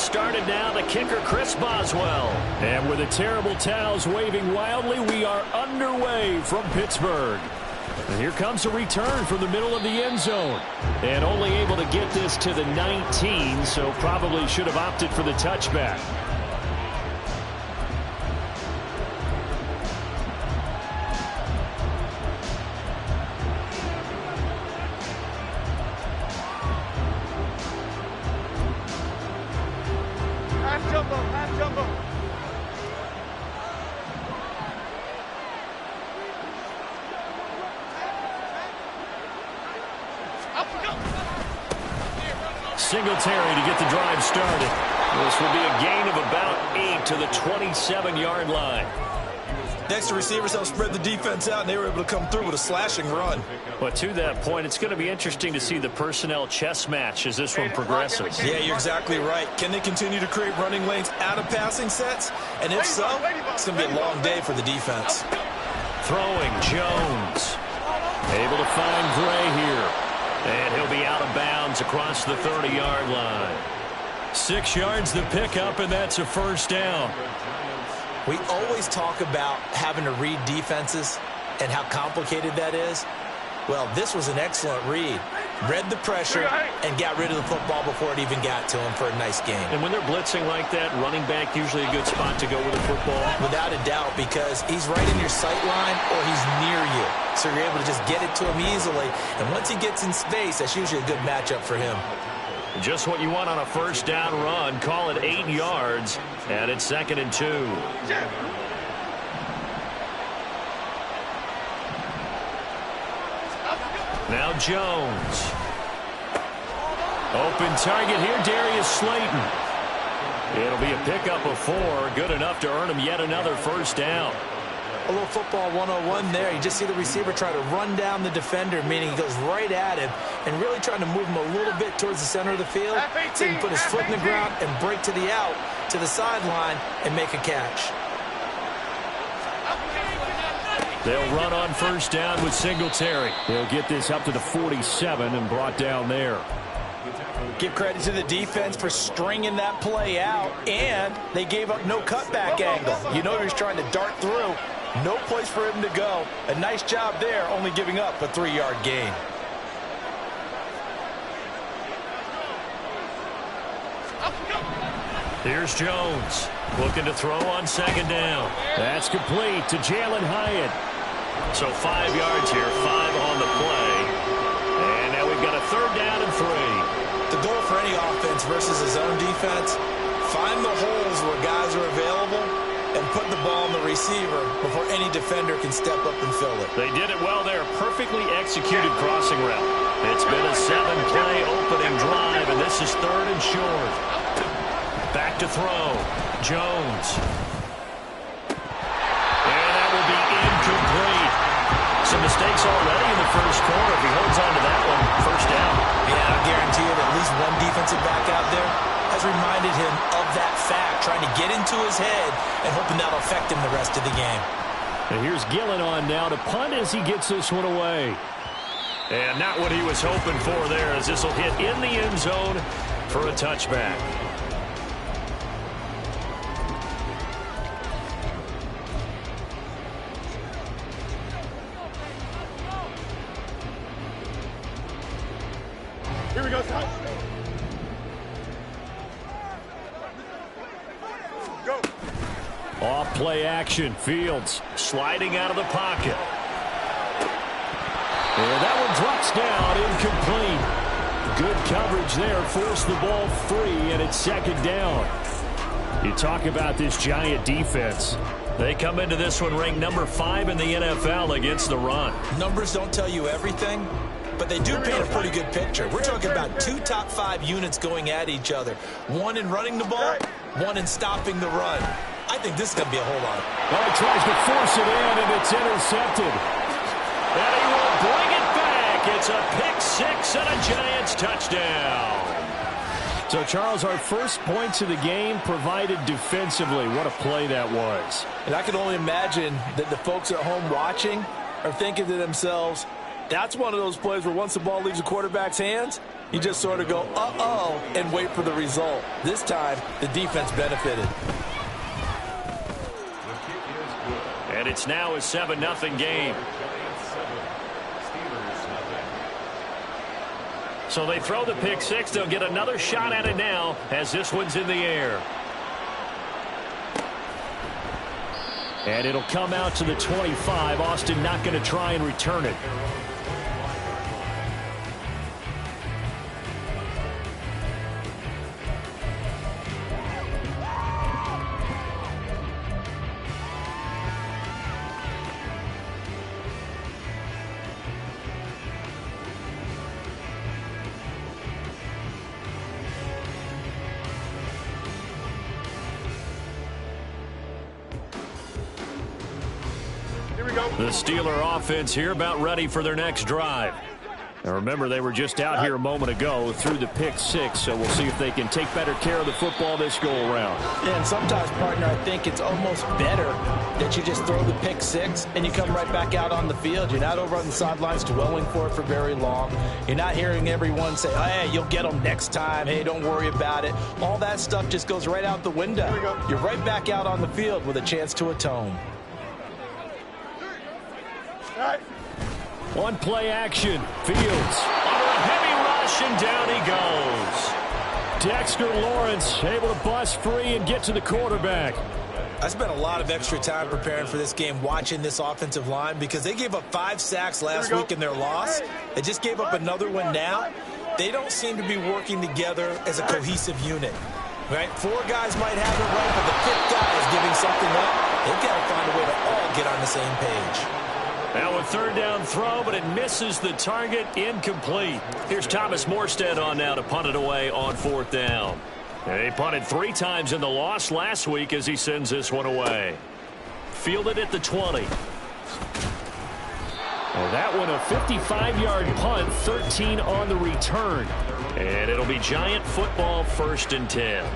started now. The kicker, Chris Boswell. And with the terrible towels waving wildly, we are underway from Pittsburgh. And here comes a return from the middle of the end zone. And only able to get this to the 19, so probably should have opted for the touchback. Singletary to get the drive started. This will be a gain of about 8 to the 27-yard line. Next, the receivers helped spread the defense out, and they were able to come through with a slashing run. But to that point, it's going to be interesting to see the personnel chess match as this one progresses. Yeah, you're exactly right. Can they continue to create running lanes out of passing sets? And if so, it's going to be a long day for the defense. Throwing, Jones. Able to find Gray here. And he'll be out of bounds across the 30-yard line. 6 yards the pickup, and that's a first down. We always talk about having to read defenses and how complicated that is. Well, this was an excellent read. Read the pressure and got rid of the football before it even got to him for a nice game. And when they're blitzing like that, running back usually a good spot to go with the football? Without a doubt, because he's right in your sight line or he's near you. So you're able to just get it to him easily. And once he gets in space, that's usually a good matchup for him. Just what you want on a first down run. Call it 8 yards, and it's 2nd and 2. Now Jones. Open target here, Darius Slayton. It'll be a pickup of 4, good enough to earn him yet another first down. A little football 101 there. You just see the receiver try to run down the defender, meaning he goes right at him and really trying to move him a little bit towards the center of the field so he can put his foot in the ground and break to the out, to the sideline, and make a catch. They'll run on first down with Singletary. They'll get this up to the 47 and brought down there. Give credit to the defense for stringing that play out, and they gave up no cutback angle. You know he was trying to dart through. No place for him to go. A nice job there, only giving up a 3-yard gain. Here's Jones. Looking to throw on 2nd down. That's complete to Jalen Hyatt. So 5 yards here, 5 on the play. And now we've got a 3rd down and 3. The goal for any offense versus his own defense, find the holes where guys are available and put the ball on the receiver before any defender can step up and fill it. They did it well there. Perfectly executed crossing route. It's been a 7-play opening drive, and this is 3rd and short. Back to throw. Jones. And that will be incomplete. Some mistakes already in the first quarter. If he holds on to that one, first down. Yeah, I guarantee you that at least one defensive back out there has reminded him of that fact, trying to get into his head and hoping that'll affect him the rest of the game. And here's Gillen on now to punt as he gets this one away. And not what he was hoping for there, as this will hit in the end zone for a touchback. Here we go, Ty. Go. Off play action. Fields sliding out of the pocket. And that one drops down, incomplete. Good coverage there. Forced the ball free, and it's 2nd down. You talk about this Giant defense. They come into this one ranked number 5 in the NFL against the run. Numbers don't tell you everything, but they do paint a pretty good picture. We're talking about 2 top 5 units going at each other. One in running the ball, one in stopping the run. I think this is going to be a whole lot of... Well, he tries to force it in, and it's intercepted. And he will bring it back. It's a pick 6 and a Giants touchdown. So, Charles, our first points of the game provided defensively. What a play that was. And I can only imagine that the folks at home watching are thinking to themselves, that's one of those plays where once the ball leaves the quarterback's hands, You just sort of go, uh-oh, and wait for the result. This time, the defense benefited. And it's now a 7-0 game. So they throw the pick six. They'll get another shot at it now as this one's in the air. And it'll come out to the 25. Austin not going to try and return it. The Steeler offense here about ready for their next drive. Now remember, they were just out here a moment ago through the pick six, so we'll see if they can take better care of the football this go-around. Yeah, and sometimes, partner, I think it's almost better that you just throw the pick six and you come right back out on the field. You're not over on the sidelines dwelling for it for very long. You're not hearing everyone say, oh, hey, you'll get them next time. Hey, don't worry about it. All that stuff just goes right out the window. You're right back out on the field with a chance to atone. One play action. Fields under a heavy rush, and down he goes. Dexter Lawrence able to bust free and get to the quarterback. I spent a lot of extra time preparing for this game watching this offensive line because they gave up 5 sacks last week in their loss. They just gave up another one now. They don't seem to be working together as a cohesive unit. Right? 4 guys might have it right, but the 5th guy is giving something up. They've got to find a way to all get on the same page. Now a third down throw, but it misses the target. Incomplete. Here's Thomas Morstead on now to punt it away on 4th down. And he punted 3 times in the loss last week as he sends this one away. Fielded at the 20. Well, that one a 55-yard punt, 13 on the return. And it'll be Giant football, 1st and 10.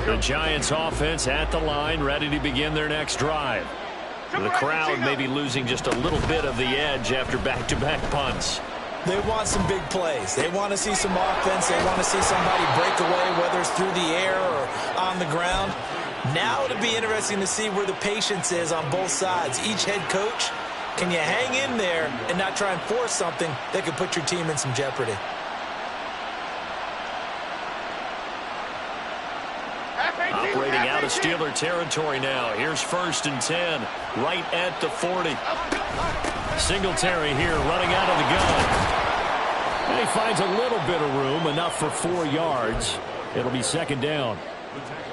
The Giants offense at the line, ready to begin their next drive. The crowd may be losing just a little bit of the edge after back-to-back punts. They want some big plays. They want to see some offense. They want to see somebody break away, whether it's through the air or on the ground. Now it'll be interesting to see where the patience is on both sides. Each head coach, can you hang in there and not try and force something that could put your team in some jeopardy? Operating out of Steeler territory now. Here's 1st and 10, right at the 40. Singletary here running out of the gun. And he finds a little bit of room, enough for 4 yards. It'll be 2nd down.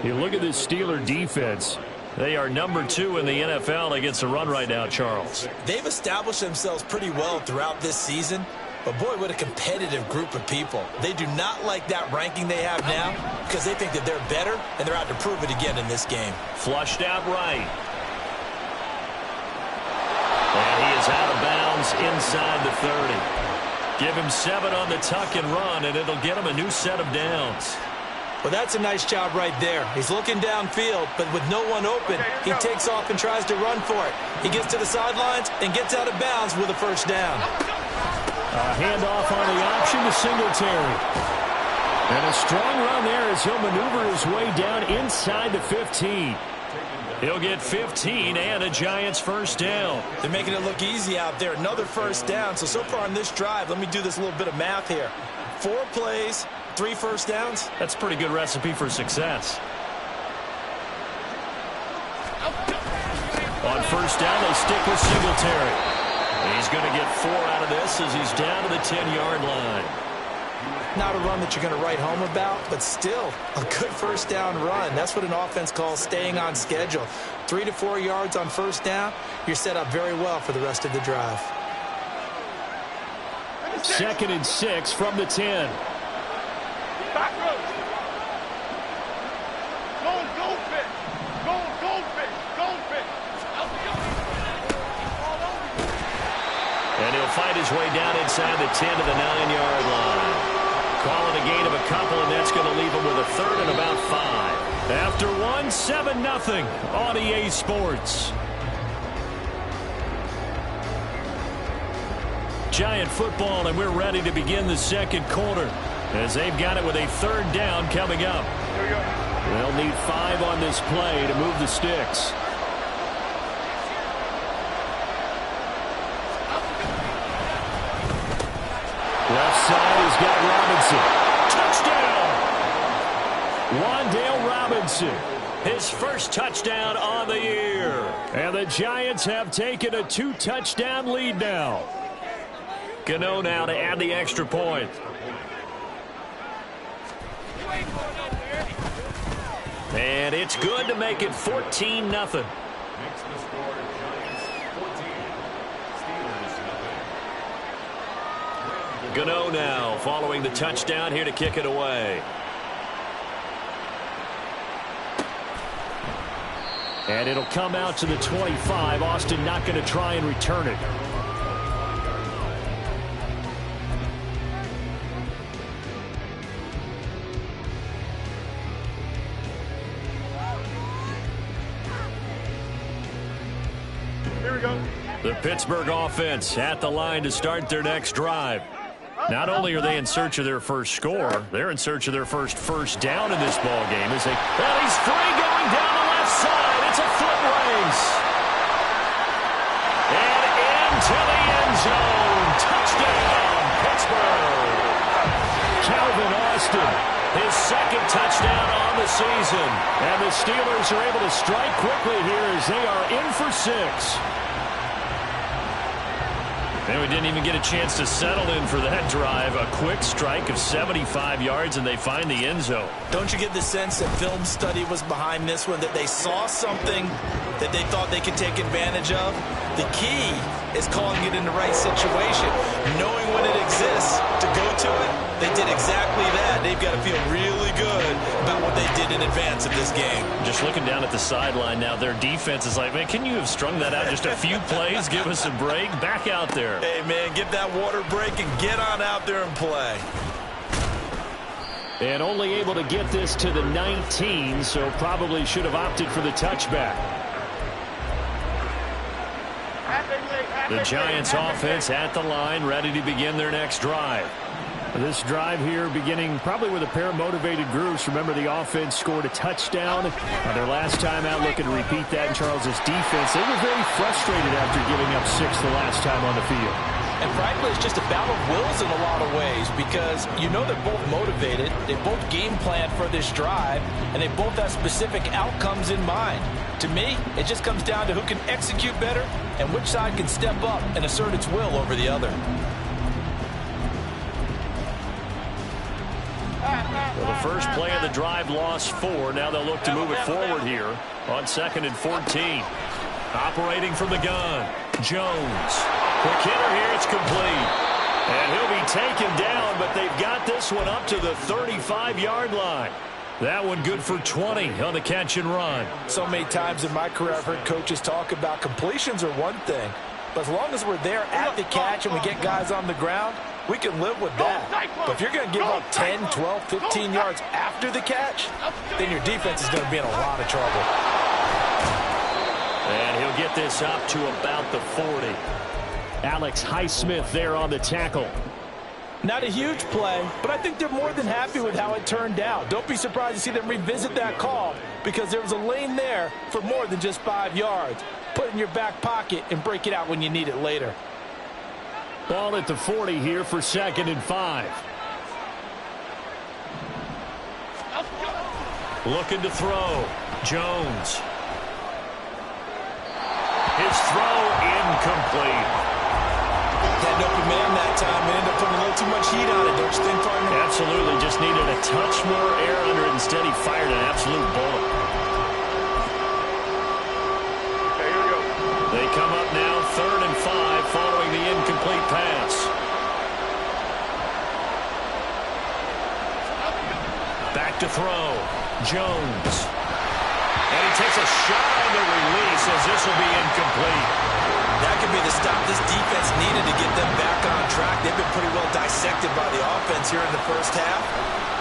You look at this Steeler defense. They are number 2 in the NFL against the run right now, Charles. They've established themselves pretty well throughout this season. But, boy, what a competitive group of people. They do not like that ranking they have now because they think that they're better, and they're out to prove it again in this game. Flushed out right. And he is out of bounds inside the 30. Give him 7 on the tuck and run, and it'll get him a new set of downs. Well, that's a nice job right there. He's looking downfield, but with no one open, he takes off and tries to run for it. He gets to the sidelines and gets out of bounds with a 1st down. A handoff on the option to Singletary. And a strong run there as he'll maneuver his way down inside the 15. He'll get 15 and a Giants 1st down. They're making it look easy out there. Another 1st down. So far on this drive, let me do this little bit of math here. 4 plays, 3 1st downs. That's a pretty good recipe for success. On 1st down, they stick with Singletary. He's going to get 4 out of this as he's down to the 10-yard line. Not a run that you're going to write home about, but still a good 1st down run. That's what an offense calls staying on schedule. 3 to 4 yards on 1st down, you're set up very well for the rest of the drive. 2nd and 6 from the 10. And he'll fight his way down inside the 10 to the 9-yard line. Calling a gain of a couple, and that's going to leave him with a 3rd and about 5. After 1, 7-0 on EA Sports. Giant football, and we're ready to begin the second quarter as they've got it with a third down coming up. They'll need 5 on this play to move the sticks. Left side has got Robinson. Touchdown! Wan'Dale Robinson. His first touchdown on the year. And the Giants have taken a 2-touchdown lead now. Gano now to add the extra point. And it's good to make it 14-0. Gano now following the touchdown here to kick it away. And it'll come out to the 25. Austin not going to try and return it. Here we go. The Pittsburgh offense at the line to start their next drive. Not only are they in search of their first score, they're in search of their first down in this ball game. As well, he's free going down the left side. It's a foot race. And into the end zone. Touchdown, Pittsburgh. Calvin Austin, his second touchdown on the season. And the Steelers are able to strike quickly here as they are in for 6. And we didn't even get a chance to settle in for that drive. A quick strike of 75 yards, and they find the end zone. Don't you get the sense that film study was behind this one, that they saw something that they thought they could take advantage of? The key is calling it in the right situation, knowing when it exists to go to it. They did exactly that. They've got to feel really good about what they did in advance of this game. Just looking down at the sideline now, their defense is like, man, can you have strung that out just a few plays? Give us a break. Back out there. Hey, man, give that water break and get on out there and play. And only able to get this to the 19, so probably should have opted for the touchback. The Giants offense at the line, ready to begin their next drive. This drive here beginning probably with a pair of motivated groups. Remember, the offense scored a touchdown their last time out, looking to repeat that in Charles's defense. They were very frustrated after giving up 6 the last time on the field. And frankly, it's just a battle of wills in a lot of ways, because you know they're both motivated, they both game plan for this drive, and they both have specific outcomes in mind. To me, it just comes down to who can execute better and which side can step up and assert its will over the other. Well, the first play of the drive lost 4. Now they'll look to move it forward here on 2nd and 14. Operating from the gun, Jones. Quick hitter here, it's complete. And he'll be taken down, but they've got this one up to the 35-yard line. That one good for 20 on the catch and run. So many times in my career I've heard coaches talk about completions are one thing, but as long as we're there at the catch and we get guys on the ground, we can live with that. But if you're going to give up 10, 12, 15 yards after the catch, then your defense is going to be in a lot of trouble. And he'll get this up to about the 40. Alex Highsmith there on the tackle. Not a huge play, but I think they're more than happy with how it turned out. Don't be surprised to see them revisit that call, because there was a lane there for more than just 5 yards. Put it in your back pocket and break it out when you need it later. Ball at the 40 here for 2nd and 5. Looking to throw. Jones. His throw incomplete. Had an open man that time and ended up putting a little too much heat on it, don't you think, partner? Absolutely. Just needed a touch more air under it. Instead, he fired an absolute bullet. Okay, here we go. They come up now 3rd and 5 following the incomplete pass. Back to throw. Jones. And he takes a shot on the release as this will be incomplete. That could be the stop this defense needed to get them back on track. They've been pretty well dissected by the offense here in the first half.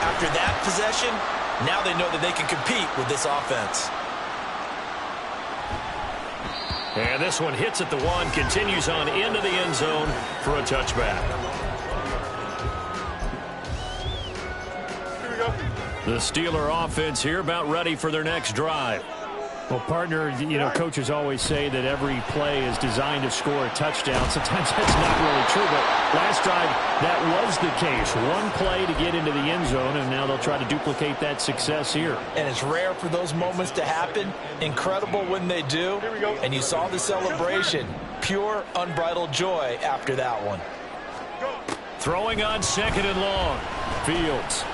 After that possession, now they know that they can compete with this offense. And this one hits at the 1, continues on into the end zone for a touchback. Here we go. The Steeler offense here about ready for their next drive. Well, partner, coaches always say that every play is designed to score a touchdown. Sometimes that's not really true, but last drive, that was the case. One play to get into the end zone, and now they'll try to duplicate that success here. And it's rare for those moments to happen. Incredible when they do. Here we go. And you saw the celebration. Pure, unbridled joy after that one. Throwing on 2nd and long. Fields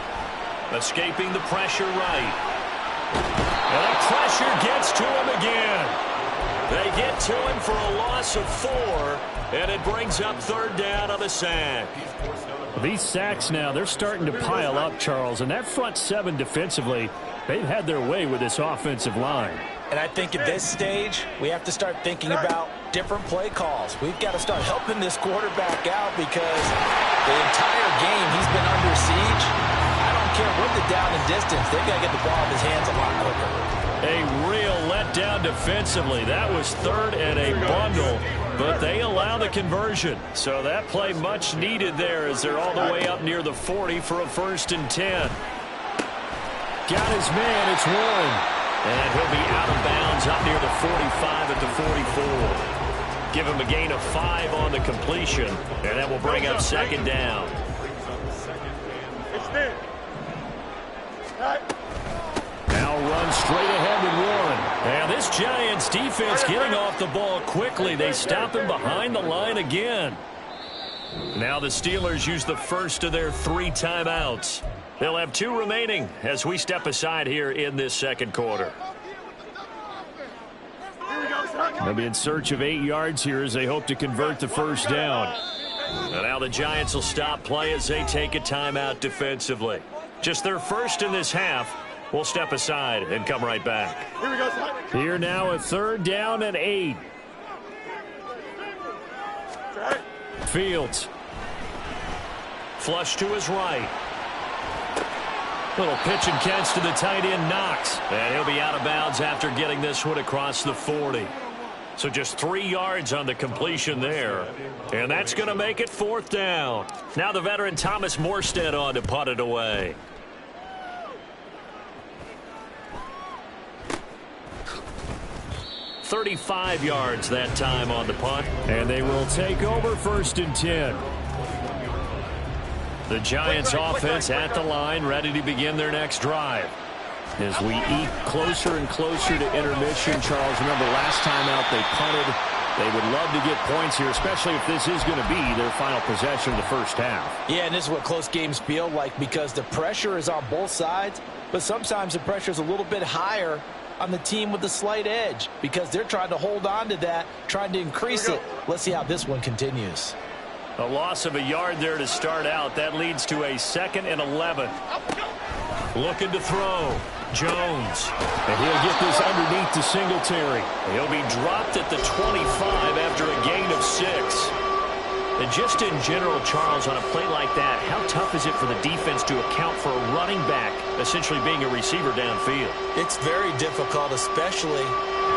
escaping the pressure right. And the pressure gets to him again. They get to him for a loss of 4, and it brings up 3rd down on a sack. These sacks now, they're starting to pile up, Charles, and that front 7 defensively, they've had their way with this offensive line. And I think at this stage, we have to start thinking about different play calls. We've got to start helping this quarterback out because the entire game he's been under siege. I don't care what the down and distance, they've got to get the ball in his hands a lot quicker. A real letdown defensively. That was 3rd and a bundle, but they allow the conversion. So that play much needed there as they're all the way up near the 40 for a 1st and 10. Got his man, it's Warren. And he'll be out of bounds up near the 45 at the 44. Give him a gain of 5 on the completion, and that will bring up 2nd down. It's there. Now run straight ahead with Warren. And this Giants defense getting off the ball quickly. They stop him behind the line again. Now the Steelers use the first of their 3 timeouts. They'll have 2 remaining as we step aside here in this 2nd quarter. They'll be in search of 8 yards here as they hope to convert the 1st down. And now the Giants will stop play as they take a timeout defensively. Just their first in this half. We'll step aside and come right back. Here we go. Here now a 3rd down and 8. Fields. Flush to his right. Little pitch and catch to the tight end, Knox. And he'll be out of bounds after getting this one across the 40. So just 3 yards on the completion there. And that's going to make it 4th down. Now the veteran Thomas Morstead on to punt it away. .35 yards that time on the punt. And they will take over 1st and 10. The Giants offense at the line, ready to begin their next drive. As we eat closer and closer to intermission, Charles, remember last time out they punted. They would love to get points here, especially if this is going to be their final possession of the 1st half. Yeah, and this is what close games feel like because the pressure is on both sides, but sometimes the pressure is a little bit higher on the team with the slight edge because they're trying to hold on to that, trying to increase it. Let's see how this one continues. A loss of a yard there to start out. That leads to a 2nd and 11. Looking to throw. Jones. And he'll get this underneath to Singletary. He'll be dropped at the 25 after a gain of 6. And just in general, Charles, on a play like that, how tough is it for the defense to account for a running back essentially being a receiver downfield? It's very difficult, especially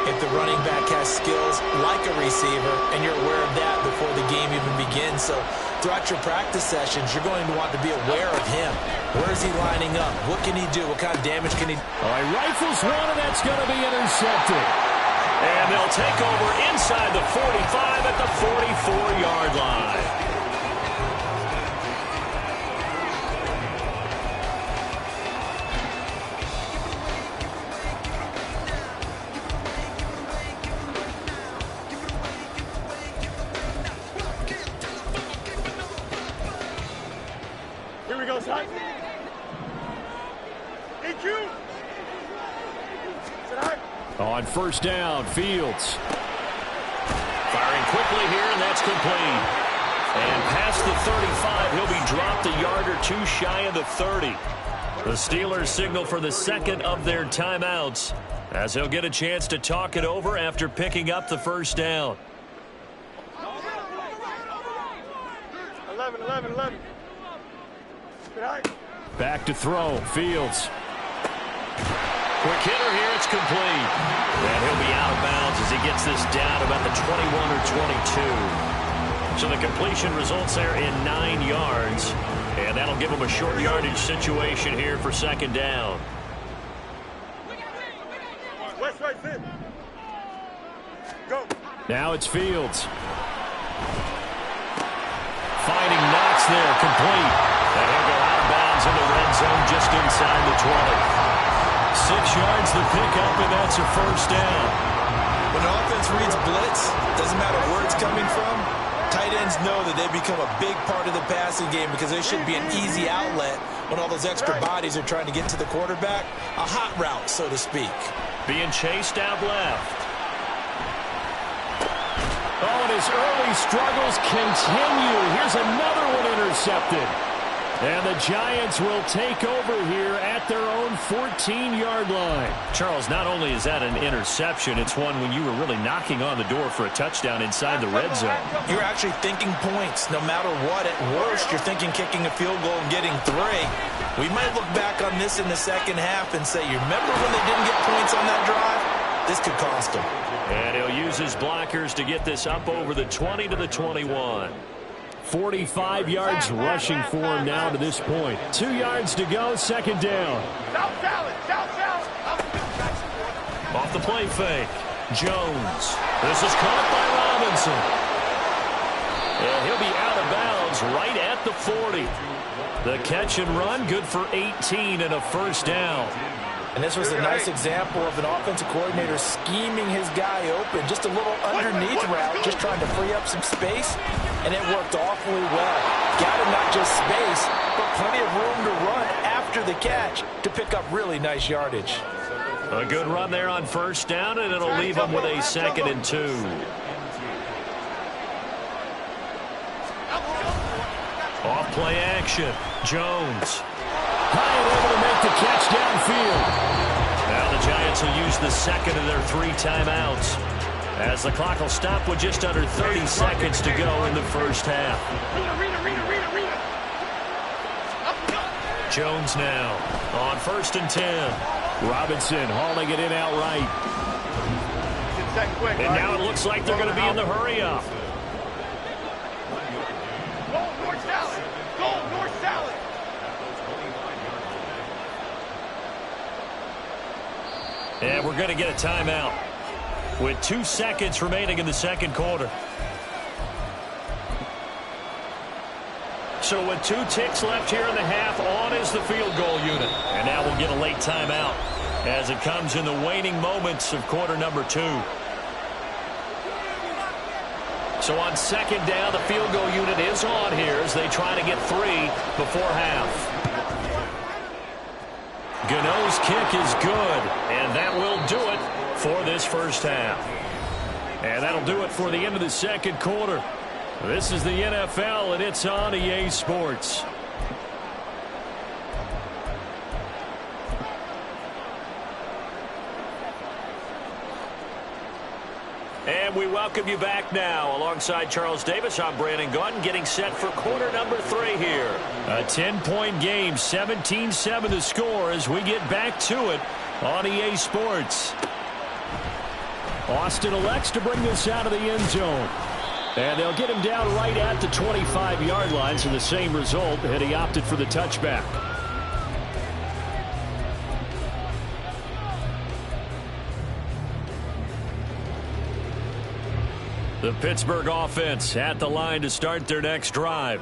if the running back has skills like a receiver, and you're aware of that before the game even begins. So throughout your practice sessions, you're going to want to be aware of him. Where is he lining up? What can he do? What kind of damage can he do? All right, rifles one, and that's going to be intercepted. And they'll take over inside the 45 at the 44-yard line. Here we go, son. EQ. On 1st down, Fields. Firing quickly here, and that's complete. And past the 35, he'll be dropped a yard or 2 shy of the 30. The Steelers signal for the 2nd of their timeouts as they'll get a chance to talk it over after picking up the 1st down. 11. Back to throw, Fields. Quick hitter here, it's complete. And he'll be out of bounds as he gets this down about the 21 or 22. So the completion results there in 9 yards. And that'll give him a short yardage situation here for second down. West right fit. Go. Now it's Fields. Finding Knox there, complete. And he'll go out of bounds in the red zone just inside the 20. 6 yards the pickup, and that's a first down. When an offense reads blitz, doesn't matter where it's coming from, tight ends know that they become a big part of the passing game because they should be an easy outlet when all those extra bodies are trying to get to the quarterback. A hot route, so to speak. Being chased out left. Oh, and his early struggles continue. Here's another one intercepted. And the Giants will take over here at their own 14-yard line. Charles, not only is that an interception, it's one when you were really knocking on the door for a touchdown inside the red zone. You're actually thinking points. No matter what, at worst, you're thinking kicking a field goal and getting 3. We might look back on this in the second half and say, you remember when they didn't get points on that drive? This could cost them. And he'll use his blockers to get this up over the 20 to the 21. 45 yards rushing for him now to this point. 2 yards to go, second down. Off the play fake. Jones. This is caught by Robinson. And he'll be out of bounds right at the 40. The catch and run, good for 18 and a first down. And this was a nice example of an offensive coordinator scheming his guy open. Just a little underneath route, just trying to free up some space. And it worked awfully well. Got him not just space, but plenty of room to run after the catch to pick up really nice yardage. A good run there on first down, and it'll leave him with a 2nd and 2. Off play action. Jones. High and able to make the catch downfield. Now the Giants will use the second of their 3 timeouts, as the clock will stop with just under 30 seconds to go in the first half. Jones now on 1st and 10. Robinson hauling it in outright. And now it looks like they're going to be in the hurry up. And we're going to get a timeout with 2 seconds remaining in the second quarter. So with 2 ticks left here in the half, on is the field goal unit. And now we'll get a late timeout as it comes in the waning moments of quarter number 2. So on second down, the field goal unit is on here as they try to get 3 before half. Gano's kick is good, and that will do it for this first half. And that'll do it for the end of the second quarter. This is the NFL, and it's on EA Sports. And we welcome you back now. Alongside Charles Davis, I'm Brandon Gaudin, getting set for quarter number 3 here. A 10-point game, 17-7 the score as we get back to it on EA Sports. Austin elects to bring this out of the end zone. And they'll get him down right at the 25-yard line, so the same result, and he opted for the touchback. The Pittsburgh offense at the line to start their next drive.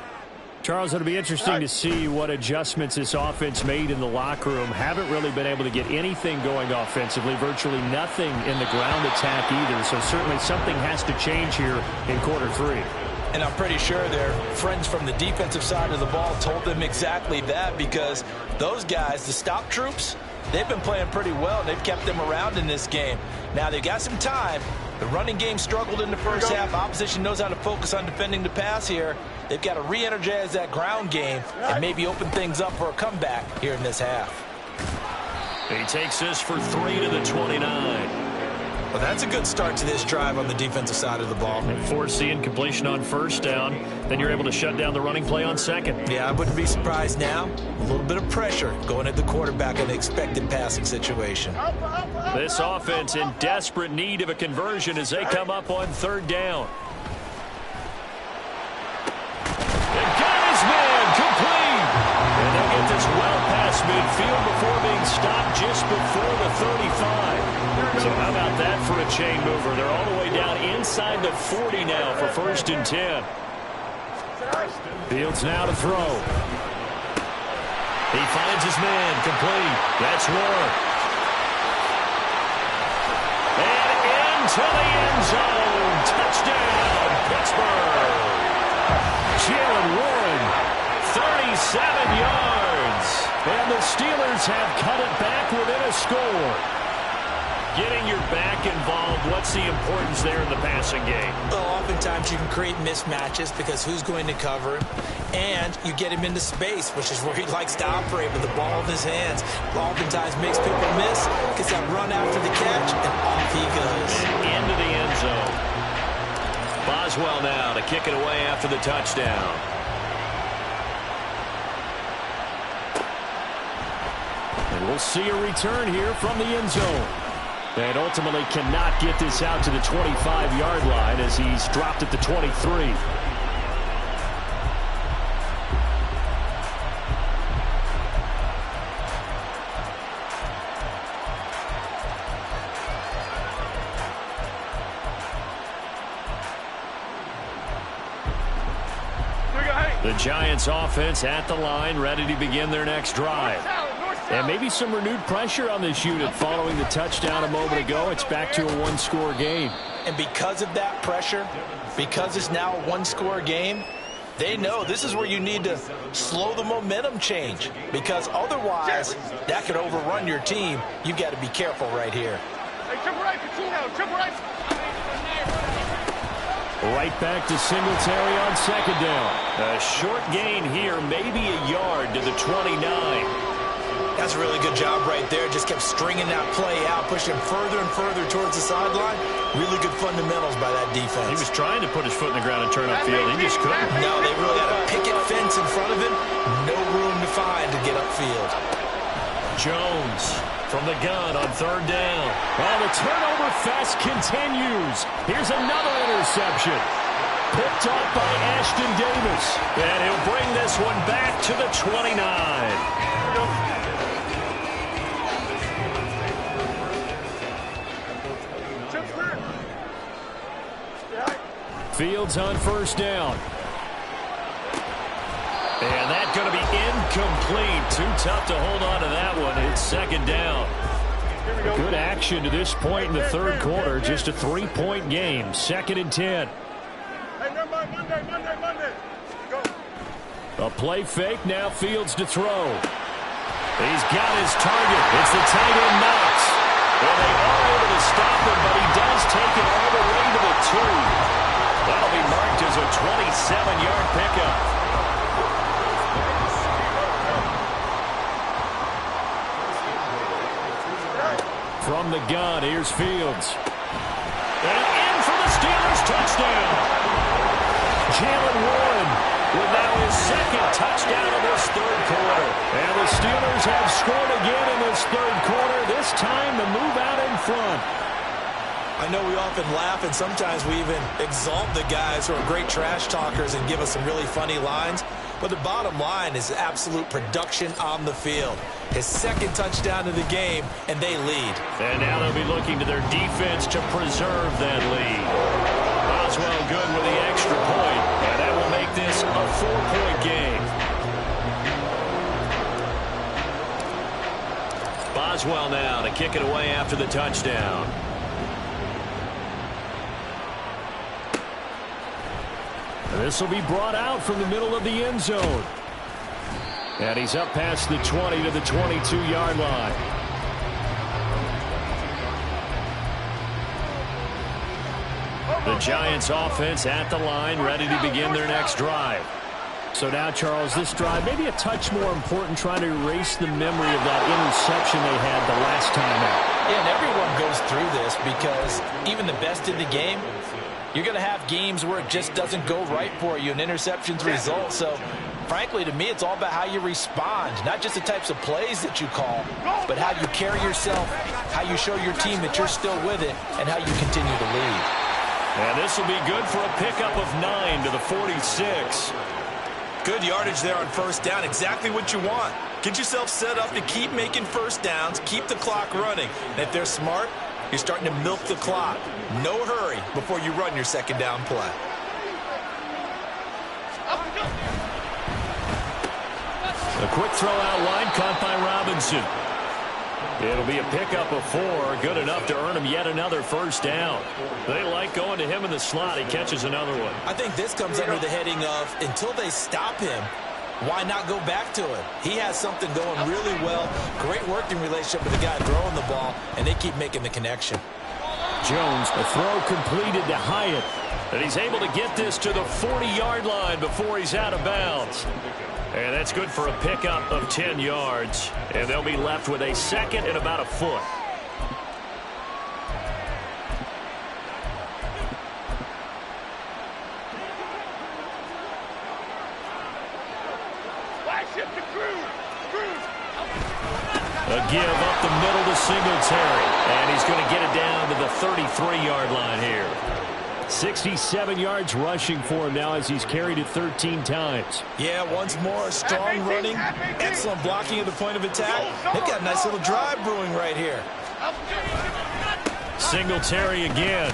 Charles, it'll be interesting to see what adjustments this offense made in the locker room. Haven't really been able to get anything going offensively, virtually nothing in the ground attack either. So certainly something has to change here in quarter 3. And I'm pretty sure their friends from the defensive side of the ball told them exactly that, because those guys, the stop troops, they've been playing pretty well. They've kept them around in this game. Now they've got some time. The running game struggled in the first half. Opposition knows how to focus on defending the pass here. They've got to re-energize that ground game and maybe open things up for a comeback here in this half. He takes this for 3 to the 29. Well, that's a good start to this drive on the defensive side of the ball. And forcing completion on first down. Then you're able to shut down the running play on second. Yeah, I wouldn't be surprised now. A little bit of pressure going at the quarterback in the expected passing situation. This offense in desperate need of a conversion as they come up on third down. And got his man complete. And they'll get this well past midfield before being stopped just before the 35. So how about that for a chain mover? They're all the way down inside the 40 now for 1st and 10. Fields now to throw. He finds his man complete. That's Warren. And into the end zone. Touchdown, Pittsburgh. Jaylen Warren, 37 yards. And the Steelers have cut it back within a score. Getting your back involved, what's the importance there in the passing game? Well, oftentimes you can create mismatches because who's going to cover him, and you get him into space, which is where he likes to operate with the ball in his hands. Oftentimes makes people miss, gets that run after the catch, and off he goes. Into the end zone. Boswell now to kick it away after the touchdown. And we'll see a return here from the end zone. And ultimately cannot get this out to the 25-yard line as he's dropped at the 23. The Giants offense at the line, ready to begin their next drive. And maybe some renewed pressure on this unit following the touchdown a moment ago. It's back to a one-score game. And because of that pressure, because it's now a one-score game, they know this is where you need to slow the momentum change, because otherwise that could overrun your team. You've got to be careful right here. Right back to Singletary on second down. A short gain here, maybe a yard to the 29. That's a really good job right there. Just kept stringing that play out, pushing him further and further towards the sideline. Really good fundamentals by that defense. He was trying to put his foot in the ground and turn upfield. He just couldn't. No, they really got a picket fence in front of him. No room to find to get upfield. Jones from the gun on third down. Well, the turnover fest continues. Here's another interception. Picked off by Ashton Davis. And he'll bring this one back to the 29. Fields on first down. And that's going to be incomplete. Too tough to hold on to that one. It's second down. Good action to this point in the third quarter. Just a 3-point game. 2nd and 10. A play fake. Now Fields to throw. He's got his target. It's the tight end Knox. Well, they are able to stop him, but he does take it all the way to the 2. That'll be marked as a 27-yard pickup. From the gun, here's Fields. And in for the Steelers touchdown. Jaylen Warren with now his second touchdown of this third quarter. And the Steelers have scored again in this third quarter. This time the move out in front. I know we often laugh, and sometimes we even exalt the guys who are great trash talkers and give us some really funny lines. But the bottom line is absolute production on the field. His second touchdown of the game, and they lead. And now they'll be looking to their defense to preserve that lead. Boswell good with the extra point, and that will make this a 4-point game. Boswell now to kick it away after the touchdown. This will be brought out from the middle of the end zone. And he's up past the 20 to the 22-yard line. The Giants offense at the line, ready to begin their next drive. So now, Charles, this drive maybe a touch more important, trying to erase the memory of that interception they had the last time out. Yeah, and everyone goes through this because even the best in the game, you're going to have games where it just doesn't go right for you, and interceptions result. So, frankly, to me, it's all about how you respond, not just the types of plays that you call, but how you carry yourself, how you show your team that you're still with it, and how you continue to lead. And this will be good for a pickup of 9 to the 46. Good yardage there on first down, exactly what you want. Get yourself set up to keep making first downs, keep the clock running. And if they're smart, you're starting to milk the clock. No hurry before you run your second down play. A quick throw out wide, caught by Robinson. It'll be a pickup of 4, good enough to earn him yet another first down. They like going to him in the slot. He catches another one. I think this comes under the heading of, until they stop him, why not go back to him? He has something going really well. Great working relationship with the guy throwing the ball, and they keep making the connection. Jones, the throw completed to Hyatt. And he's able to get this to the 40-yard line before he's out of bounds. And that's good for a pickup of 10 yards. And they'll be left with a second and about a foot. A give up the middle to Singletary. And he's going to get it down to the 33-yard line here. 67 yards rushing for him now as he's carried it 13 times. Yeah, once more, strong running, excellent blocking at the point of attack. They've got a nice little drive brewing right here. Singletary again.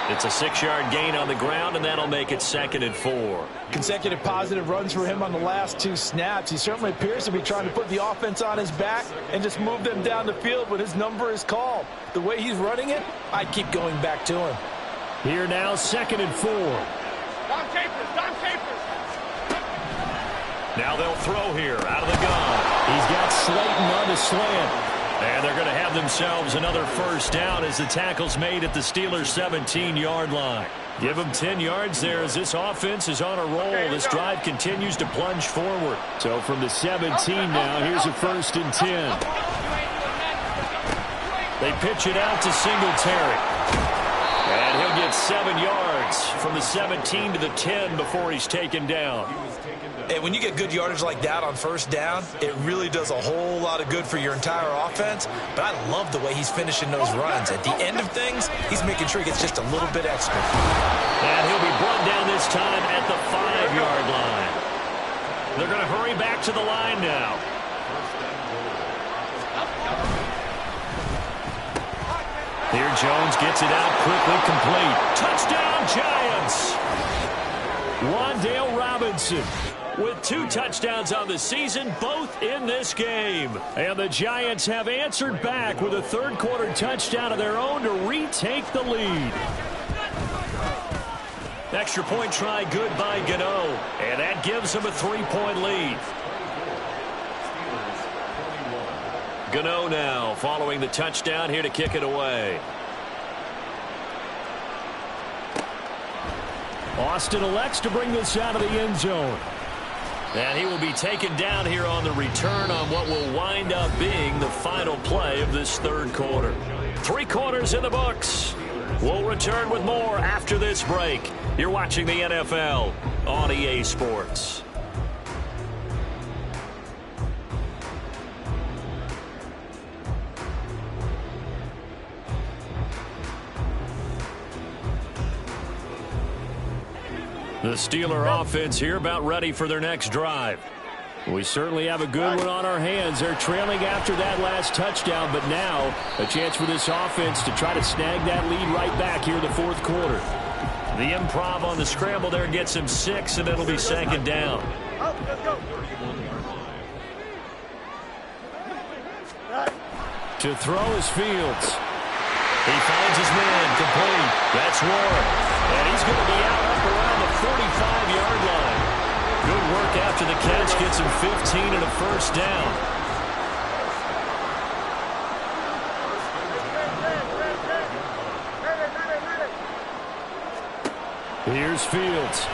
It's a 6-yard gain on the ground, and that'll make it 2nd and 4. Consecutive positive runs for him on the last 2 snaps. He certainly appears to be trying to put the offense on his back and just move them down the field when his number is called. The way he's running it, I'd keep going back to him. Here now, 2nd and 4. Don Capers. Now they'll throw here out of the gun. He's got Slayton on the slant. And they're going to have themselves another first down as the tackle's made at the Steelers' 17-yard line. Give them 10 yards there as this offense is on a roll. This drive continues to plunge forward. So from the 17 now, here's a 1st and 10. They pitch it out to Singletary. And he'll get 7 yards from the 17 to the 10 before he's taken down. And when you get good yardage like that on first down, it really does a whole lot of good for your entire offense. But I love the way he's finishing those runs. At the end of things, he's making sure he gets just a little bit extra. And he'll be brought down this time at the 5-yard line. They're going to hurry back to the line now. Here Jones gets it out quickly, complete. Touchdown, Giants! Wan'Dale Robinson with 2 touchdowns on the season, both in this game. And the Giants have answered back with a third-quarter touchdown of their own to retake the lead. Extra point try good by Gano, and that gives them a 3-point lead. Gano now following the touchdown here to kick it away. Austin elects to bring this out of the end zone. And he will be taken down here on the return on what will wind up being the final play of this third quarter. 3 quarters in the books. We'll return with more after this break. You're watching the NFL on EA Sports. The Steeler offense here about ready for their next drive. We certainly have a good one on our hands. They're trailing after that last touchdown, but now a chance for this offense to try to snag that lead right back here in the 4th quarter. The improv on the scramble there gets him 6, and it'll be 2nd down. To throw is Fields. He finds his man complete. That's Warren. And he's going to be out up around the 45-yard line. Good work after the catch. Gets him 15 and a first down. Here's Fields.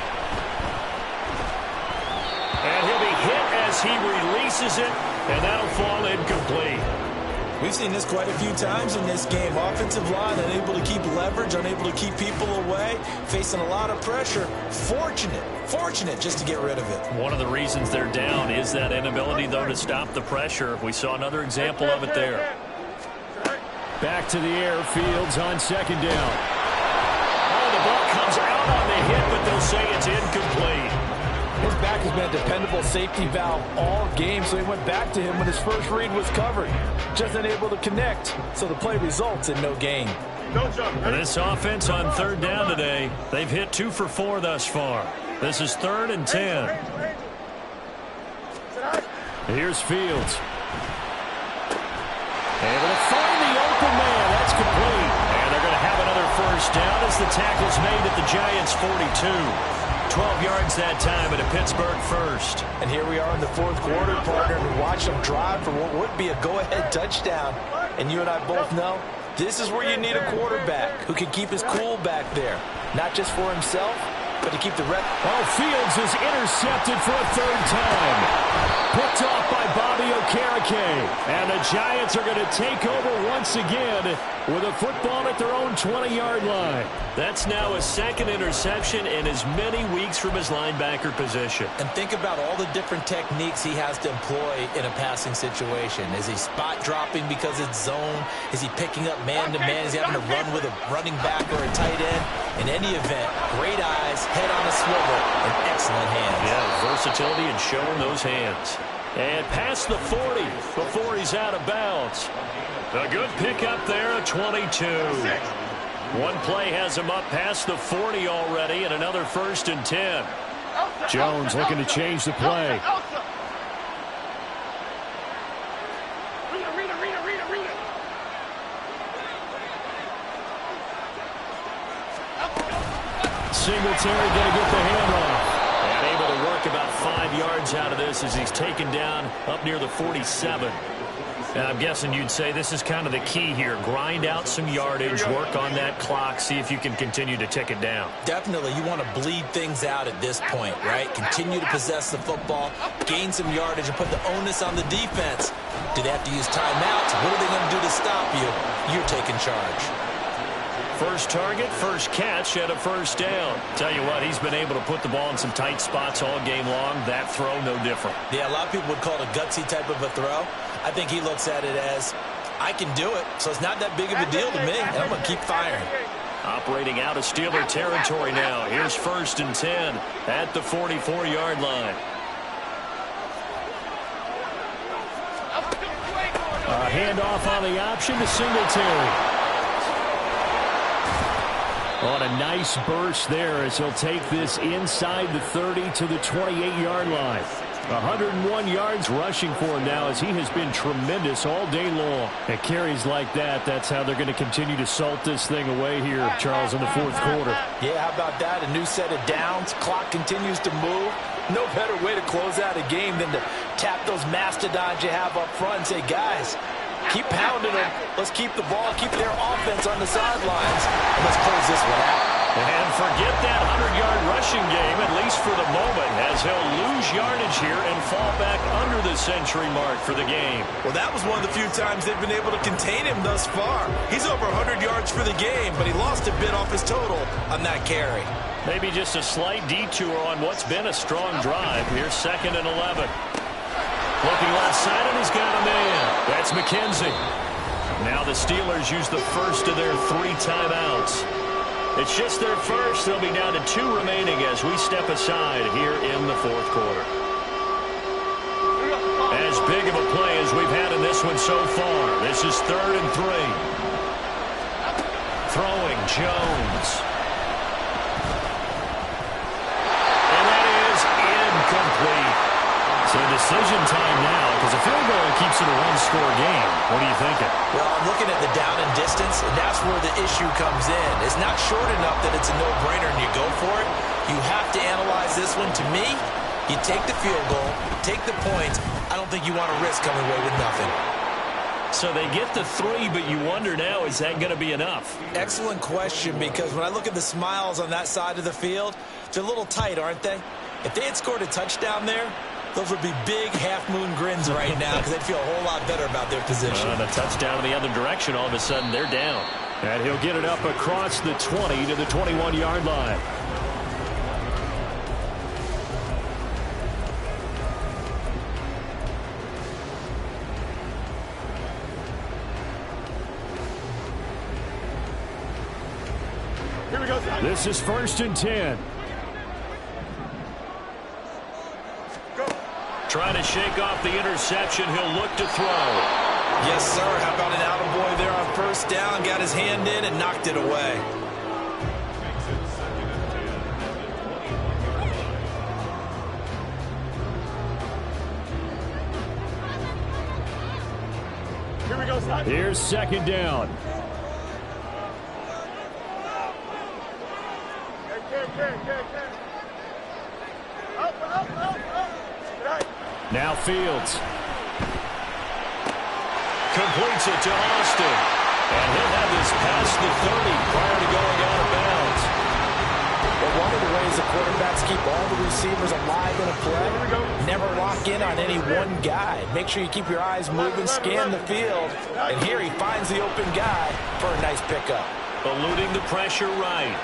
as he releases it, and that'll fall incomplete. We've seen this quite a few times in this game. Offensive line unable to keep leverage, unable to keep people away, facing a lot of pressure. Fortunate just to get rid of it. One of the reasons they're down is that inability, though, to stop the pressure. We saw another example of it there. Back to the air. Fields on second down. Oh, the ball comes out on the hit, but they'll say it's incomplete. His back has been a dependable safety valve all game, so he went back to him when his first read was covered. Just unable to connect, so the play results in no gain. And this offense on third down today, they've hit 2 for 4 thus far. This is 3rd and 10. Here's Fields. Able to find the open man. That's complete. And they're going to have another first down as the tackle's made at the Giants' 42. 12 yards that time at a Pittsburgh first. And here we are in the fourth quarter, partner, and watch them drive for what would be a go-ahead touchdown. And you and I both know this is where you need a quarterback who can keep his cool back there. Not just for himself, but to keep the rest. Oh, Fields is intercepted for a 3rd time. Picked off by Bobby Okereke. And the Giants are going to take over once again with a football at their own 20-yard line. That's now a 2nd interception in as many weeks from his linebacker position. And think about all the different techniques he has to employ in a passing situation. Is he spot dropping because it's zone? Is he picking up man-to-man? Is he having to run with a running back or a tight end? In any event, great eyes, head on a swivel, and excellent hands. Yeah, versatility and showing those hands. And past the 40 before he's out of bounds. A good pickup there at 22. One play has him up past the 40 already, and another 1st and 10. Jones looking to change the play. Singletary going to get the handoff. And able to work about 5 yards out of this as he's taken down up near the 47. And I'm guessing you'd say this is kind of the key here. Grind out some yardage, work on that clock, see if you can continue to tick it down. Definitely, you want to bleed things out at this point, right? Continue to possess the football, gain some yardage, and put the onus on the defense. Do they have to use timeouts? What are they going to do to stop you? You're taking charge. First target, first catch at a first down. Tell you what, he's been able to put the ball in some tight spots all game long. That throw, no different. Yeah, a lot of people would call it a gutsy type of a throw. I think he looks at it as, I can do it, so it's not that big of a deal to me, and I'm going to keep firing. Operating out of Steeler territory now. Here's 1st and 10 at the 44-yard line. A handoff on the option to Singletary. On a nice burst there as he'll take this inside the 30 to the 28-yard line. 101 yards rushing for him now as he has been tremendous all day long. At carries like that, that's how they're going to continue to salt this thing away here, Charles, in the fourth quarter. Yeah, how about that? A new set of downs. Clock continues to move. No better way to close out a game than to tap those mastodons you have up front and say, guys, keep pounding them. Let's keep the ball, keep their offense on the sidelines, and let's close this one out. And forget that 100-yard rushing game, at least for the moment, as he'll lose yardage here and fall back under the century mark for the game. Well, that was one of the few times they've been able to contain him thus far. He's over 100 yards for the game, but he lost a bit off his total on that carry. Maybe just a slight detour on what's been a strong drive. Here's 2nd and 11. Looking left side, and he's got a man. That's McKenzie. Now the Steelers use the first of their 3 timeouts. It's just their first. They'll be down to 2 remaining as we step aside here in the fourth quarter. As big of a play as we've had in this one so far. This is 3rd and 3. Throwing Jones. And that is incomplete. So decision time now, because a field goal keeps it a one-score game. What are you thinking? Well, I'm looking at the down and distance, and that's where the issue comes in. It's not short enough that it's a no-brainer and you go for it. You have to analyze this one. To me, you take the field goal, take the points. I don't think you want to risk coming away with nothing. So they get the 3, but you wonder now, is that going to be enough? Excellent question, because when I look at the smiles on that side of the field, they're a little tight, aren't they? If they had scored a touchdown there, Those would be big half-moon grins right now because they'd feel a whole lot better about their position. And a touchdown in the other direction, all of a sudden they're down. And he'll get it up across the 20 to the 21-yard line. Here we go. This is 1st and 10. Trying to shake off the interception. He'll look to throw. Yes, sir. How about an attaboy there on 1st down? Got his hand in and knocked it away. Here we go, son. Here's 2nd down. Now Fields. Completes it to Austin. And he'll have this past the 30 prior to going out of bounds. But one of the ways the quarterbacks keep all the receivers alive in a play, never lock in on any one guy. Make sure you keep your eyes moving, scan the field. And here he finds the open guy for a nice pickup. Eluding the pressure right.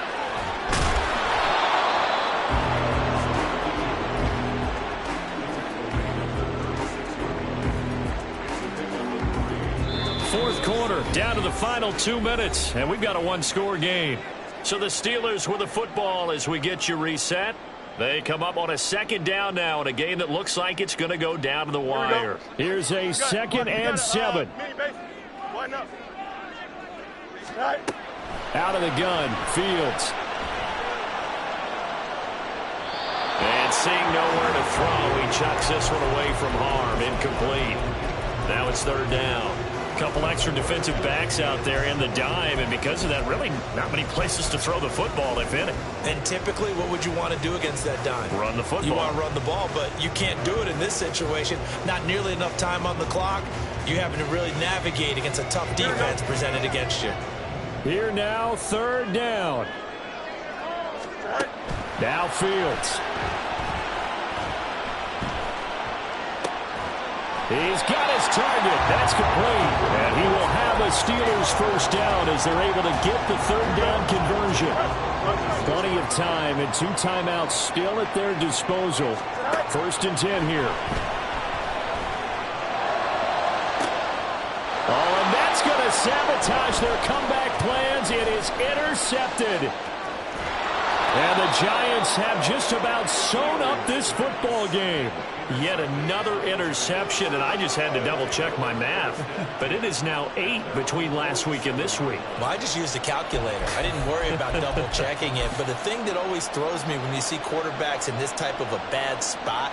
Fourth quarter, down to the final 2 minutes, and we've got a one-score game. So the Steelers with the football as we get you reset. They come up on a 2nd down now in a game that looks like it's going to go down to the wire. Here's a 2nd and 7. Out of the gun, Fields. And seeing nowhere to throw, he chucks this one away from harm. Incomplete. Now it's 3rd down. Couple extra defensive backs out there in the dime, and because of that, really not many places to throw the football, if any. And typically, what would you want to do against that dime? Run the football. You want to run the ball, but you can't do it in this situation. Not nearly enough time on the clock. You having to really navigate against a tough defense presented against you. Here now, 3rd down. Now Fields. He's got his target. That's complete. And he will have a Steelers 1st down as they're able to get the 3rd down conversion. Plenty of time and 2 timeouts still at their disposal. 1st and 10 here. Oh, and that's going to sabotage their comeback plans. It is intercepted. And the Giants have just about sewn up this football game. Yet another interception, and I just had to double-check my math. But it is now 8 between last week and this week. Well, I just used a calculator. I didn't worry about double-checking it. But the thing that always throws me when you see quarterbacks in this type of a bad spot,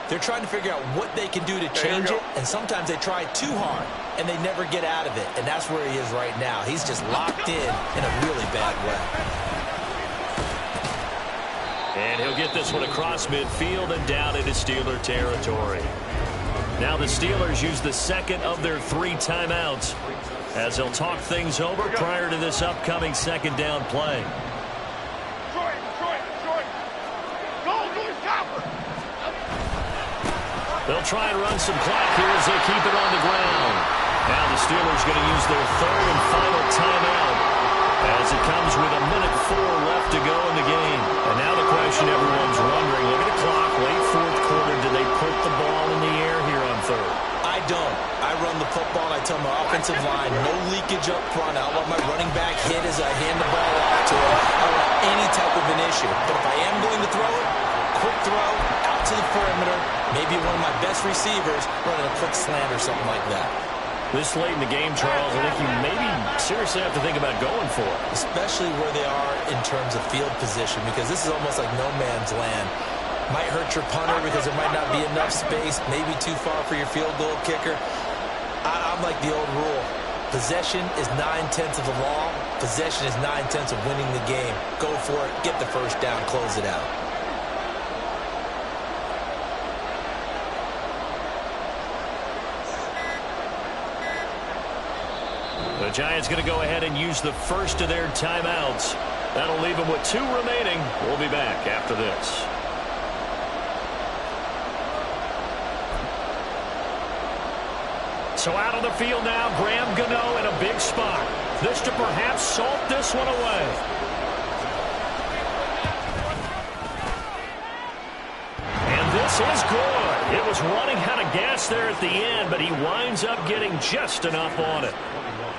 they're trying to figure out what they can do to change it, and sometimes they try too hard, and they never get out of it. And that's where he is right now. He's just locked in a really bad way. And he'll get this one across midfield and down into Steeler territory. Now the Steelers use the 2nd of their 3 timeouts as they'll talk things over prior to this upcoming 2nd down play. They'll try and run some clock here as they keep it on the ground. Now the Steelers going to use their 3rd and final timeout as it comes with 1:04 left to go in the game. And now the question everyone's wondering, look at the clock, late 4th quarter, do they put the ball in the air here on 3rd? I don't. I run the football, and I tell my offensive line, no leakage up front. I don't want my running back hit as I hand the ball off to him. I don't want any type of an issue. But if I am going to throw it, quick throw, out to the perimeter, maybe one of my best receivers running a quick slant or something like that. This late in the game, Charles, I think you maybe seriously have to think about going for it. Especially where they are in terms of field position, because this is almost like no man's land. Might hurt your punter because there might not be enough space, maybe too far for your field goal kicker. I'm like the old rule. Possession is 9/10 of the law. Possession is 9/10 of winning the game. Go for it. Get the 1st down. Close it out. The Giants going to go ahead and use the 1st of their timeouts. That'll leave them with 2 remaining. We'll be back after this. So out on the field now, Graham Gano in a big spot. This to perhaps salt this one away. And this is good. It was running out of gas there at the end, but he winds up getting just enough on it.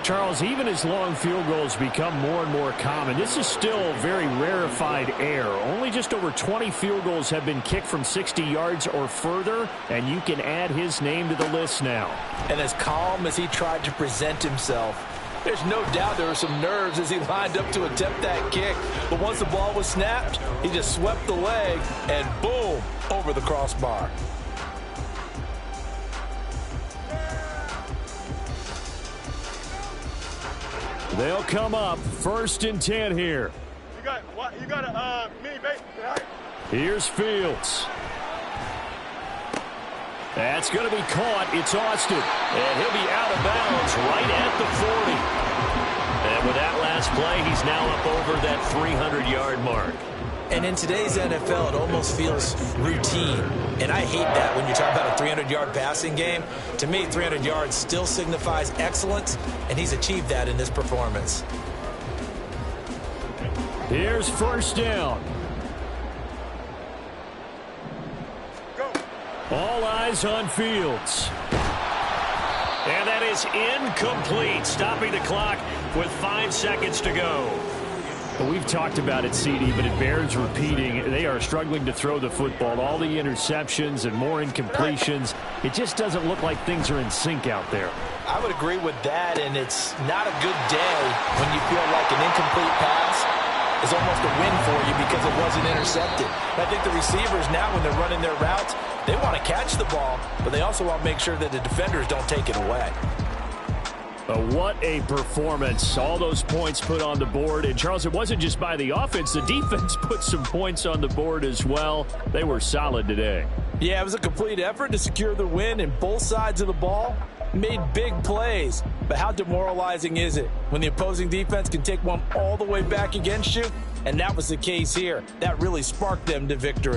Charles, even as long field goals become more and more common, this is still very rarefied air. Only just over 20 field goals have been kicked from 60 yards or further, and you can add his name to the list now. And as calm as he tried to present himself, there's no doubt there were some nerves as he lined up to attempt that kick. But once the ball was snapped, he just swept the leg and boom, over the crossbar. They'll come up 1st and 10 here. You got a mini base. Here's Fields. That's going to be caught. It's Austin. And he'll be out of bounds right at the 40. And with that last play, he's now up over that 300-yard mark. And in today's NFL, it almost feels routine. And I hate that when you talk about a 300-yard passing game. To me, 300 yards still signifies excellence, and he's achieved that in this performance. Here's 1st down. Go. All eyes on Fields. And that is incomplete, stopping the clock with 5 seconds to go. Well, we've talked about it, CD, but it bears repeating. They are struggling to throw the football. All the interceptions and more incompletions. It just doesn't look like things are in sync out there. I would agree with that, and it's not a good day when you feel like an incomplete pass is almost a win for you because it wasn't intercepted. I think the receivers now, when they're running their routes, they want to catch the ball, but they also want to make sure that the defenders don't take it away. What a performance. All those points put on the board. And, Charles, it wasn't just by the offense. The defense put some points on the board as well. They were solid today. Yeah, it was a complete effort to secure the win, and both sides of the ball made big plays. But how demoralizing is it when the opposing defense can take one all the way back against you? And that was the case here. That really sparked them to victory.